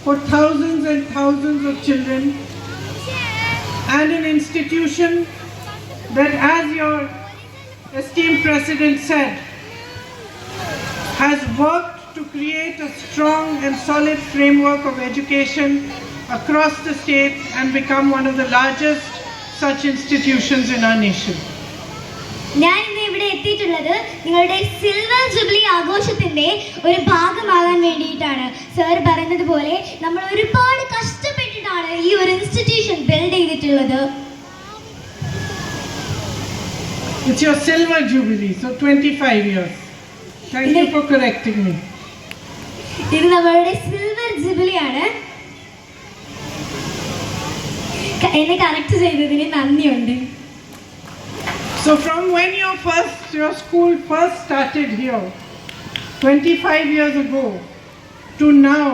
for thousands and thousands of children, and an institution that, as your esteemed President said, has worked to create a strong and solid framework of education across the state and become one of the largest such institutions in our nation. ഞാൻ ഇന്ന് ഇവിടെ എത്തിയിട്ടുള്ളത് നിങ്ങളുടെ silver jubilee ആഘോഷത്തിന്റെ ഒരു ഭാഗമാകാൻ വേണ്ടിയിട്ടാണ്. Sir പറഞ്ഞതുപോലെ നമ്മൾ ഒരുപാട് കഷ്ടപ്പെട്ടിട്ടാണ് ഈ ഒരു ഇൻസ്റ്റിറ്റ്യൂഷൻ ബിൽഡ് ചെയ്തിട്ടുള്ളത്. It's your silver jubilee, so 25 years. Thank you for correcting me. ഇത് നമ്മളുടെ സിൽവർ ജൂബിലി ആണ്. എന്നെ കറക്റ്റ് ചെയ്തതിന് നന്ദിയുണ്ട്. So from when your school first started here 25 years ago to now,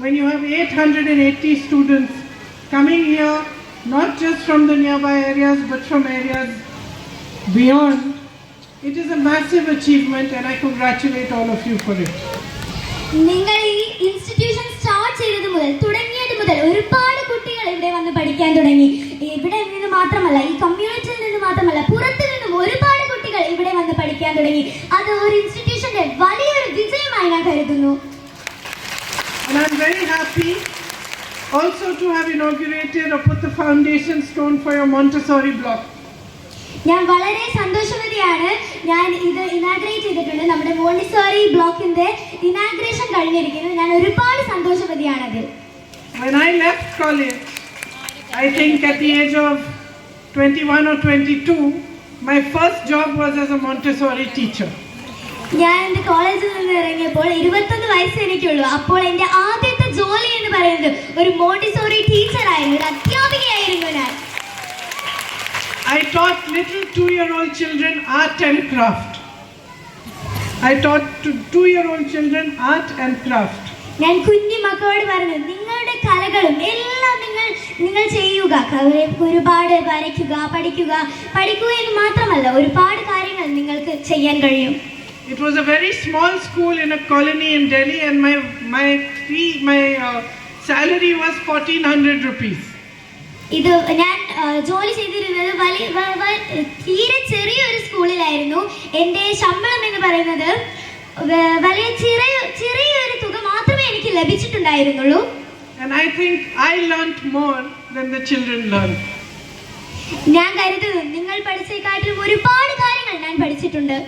when you have 880 students coming here, not just from the nearby areas but from areas beyond, it is a massive achievement and I congratulate all of you for it. നിങ്ങൾ ഈ institution start ചെയ്തത് മുതൽ ഒരുപാട് കുട്ടികൾ ഇവിടെ വന്ന് പഠിക്കാൻ തുടങ്ങി. ഇവിടെ നിന്ന് മാത്രമല്ല, ഈ കമ്മ്യൂണിറ്റിയിൽ നിന്ന് മാത്രമല്ല, പുറത്തു നിന്നും ഒരുപാട് കുട്ടികൾ ഇവിടെ വന്ന് പഠിക്കാൻ തുടങ്ങി. അത് ഒരു ഇൻസ്റ്റിറ്റ്യൂഷന്റെ വലിയൊരു വിജയമായി ഞാൻ കരുതുന്നു. And I'm very happy also to have inaugurated or put the foundation stone for your Montessori block. ഞാൻ വളരെ സന്തോഷവതിയാണ്. ഞാൻ ഇത് ഇനാഗ്രേറ്റ് ചെയ്തിട്ടുണ്ട്. നമ്മുടെ മോണ്ടിസോറി ബ്ലോക്കിന്റെ ഇനാഗ്രേഷൻ കഴിഞ്ഞിരിക്കുന്നു. ഞാൻ ഒരുപാട് സന്തോഷവതിയാണത്. When I left college, I think at the age of 21 or 22, my first job was as a Montessori teacher. ഞാൻ എൻ്റെ കോളേജിൽ നിന്ന് ഇറങ്ങിയപ്പോൾ 21 വയസ്സ് എനിക്കുള്ളൂ. അപ്പോൾ എൻ്റെ ആദ്യത്തെ ജോലി എന്ന് പറയുന്നത് ഒരു മോണ്ടിസോറി ടീച്ചറായിരുന്നു, ഒരു അധ്യാപികയായിരുന്നു ഞാൻ. I taught little 2-year-old children art and craft. I taught 2-year-old children art and craft. ഞാൻ കുഞ്ഞു മക്കളോട് പറഞ്ഞു, നിങ്ങളുടെ കലകളും എല്ലാം നിങ്ങൾ ചെയ്യുക. ഒരുപാട് വരയ്ക്കുക, പഠിക്കുക എന്ന് മാത്രമല്ല, ഒരുപാട് കാര്യങ്ങൾ നിങ്ങൾക്ക് ചെയ്യാൻ കഴിയും. It was a very small school in a colony in Delhi and my salary was 1400 rupees. ഇത് ഞാൻ ജോലി ചെയ്തിരുന്നത് തീരെ ചെറിയൊരു സ്കൂളിലായിരുന്നു. എൻ്റെ ശമ്പളം എന്ന് പറയുന്നത് വളരെ ചെറിയൊരു തുക മാത്രമേ എനിക്ക് ലഭിച്ചിട്ടുണ്ടായിരുന്നുള്ളൂ. And I think I learnt more than the children learned. ഞാൻ കരുതുന്നു നിങ്ങൾ പഠിച്ചേക്കാട്ടിലും ഒരുപാട് കാര്യങ്ങൾ ഞാൻ പഠിച്ചിട്ടുണ്ട്.